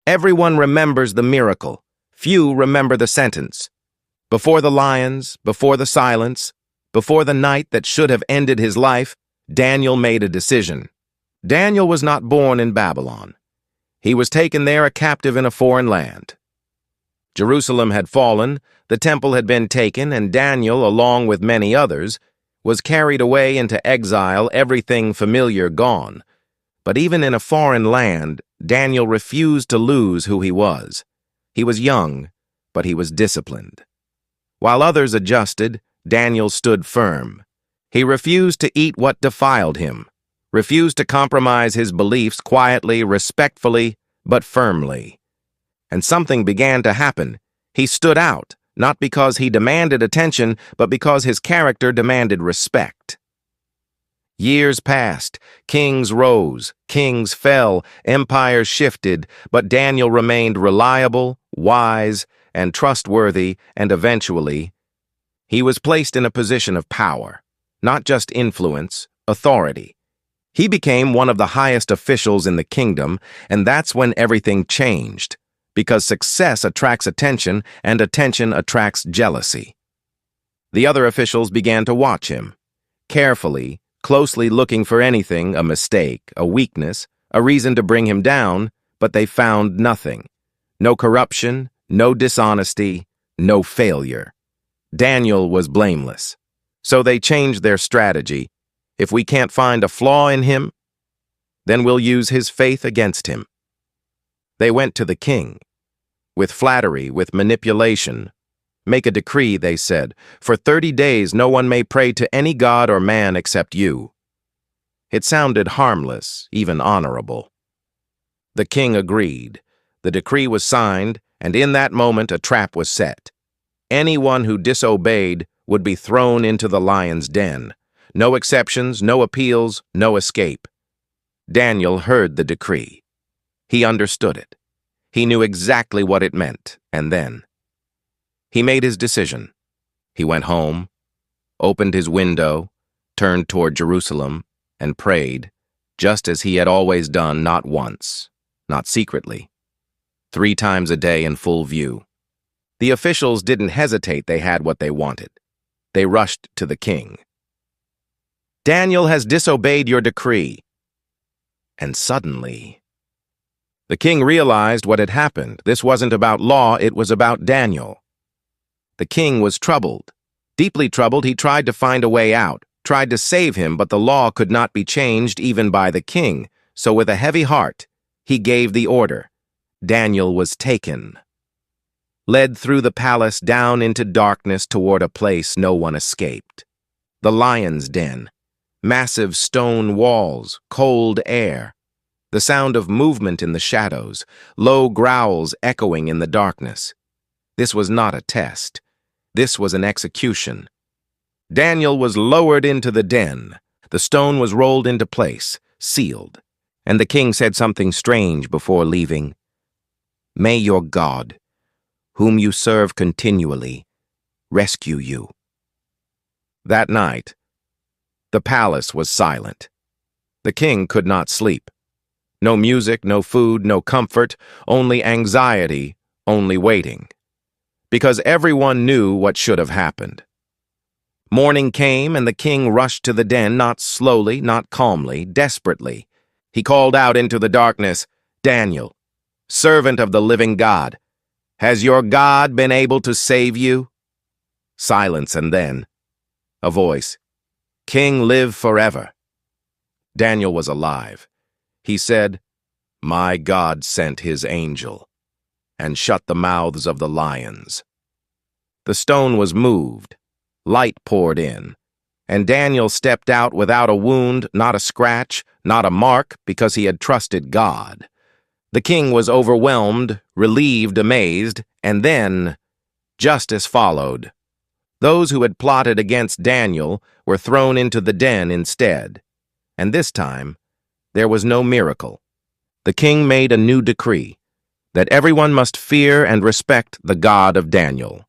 Everyone remembers the miracle. Few remember the sentence. Before the lions, before the silence, before the night that should have ended his life, Daniel made a decision. Daniel was not born in Babylon. He was taken there a captive in a foreign land. Jerusalem had fallen, the temple had been taken, and Daniel, along with many others, was carried away into exile, everything familiar gone. But even in a foreign land, Daniel refused to lose who he was. He was young, but he was disciplined. While others adjusted, Daniel stood firm. He refused to eat what defiled him, refused to compromise his beliefs quietly, respectfully, but firmly. And something began to happen. He stood out, not because he demanded attention, but because his character demanded respect. Years passed, kings rose, kings fell, empires shifted, but Daniel remained reliable, wise, and trustworthy, and eventually, he was placed in a position of power, not just influence, authority. He became one of the highest officials in the kingdom, and that's when everything changed, because success attracts attention, and attention attracts jealousy. The other officials began to watch him, carefully, closely looking for anything, a mistake, a weakness, a reason to bring him down, but they found nothing. No corruption, no dishonesty, no failure. Daniel was blameless. So they changed their strategy. If we can't find a flaw in him, then we'll use his faith against him. They went to the king. With flattery, with manipulation. Make a decree, they said. For 30 days no one may pray to any god or man except you. It sounded harmless, even honorable. The king agreed. The decree was signed, and in that moment a trap was set. Anyone who disobeyed would be thrown into the lion's den. No exceptions, no appeals, no escape. Daniel heard the decree. He understood it. He knew exactly what it meant, and then he made his decision. He went home, opened his window, turned toward Jerusalem, and prayed, just as he had always done, not once, not secretly, 3 times a day in full view. The officials didn't hesitate. They had what they wanted. They rushed to the king. Daniel has disobeyed your decree. And suddenly, the king realized what had happened. This wasn't about law, it was about Daniel. The king was troubled. Deeply troubled, he tried to find a way out, tried to save him, but the law could not be changed even by the king. So with a heavy heart, he gave the order. Daniel was taken, led through the palace down into darkness toward a place no one escaped. The lion's den. Massive stone walls, cold air. The sound of movement in the shadows, low growls echoing in the darkness. This was not a test. This was an execution. Daniel was lowered into the den. The stone was rolled into place, sealed. And the king said something strange before leaving. May your God, whom you serve continually, rescue you. That night, the palace was silent. The king could not sleep. No music, no food, no comfort, only anxiety, only waiting. Because everyone knew what should have happened. Morning came, and the king rushed to the den, not slowly, not calmly, desperately. He called out into the darkness, Daniel, servant of the living God, has your God been able to save you? Silence, and then a voice, King, live forever. Daniel was alive. He said, My God sent his angel and shut the mouths of the lions. The stone was moved, light poured in, and Daniel stepped out without a wound, not a scratch, not a mark, because he had trusted God. The king was overwhelmed, relieved, amazed, and then justice followed. Those who had plotted against Daniel were thrown into the den instead. And this time, there was no miracle. The king made a new decree that everyone must fear and respect the God of Daniel.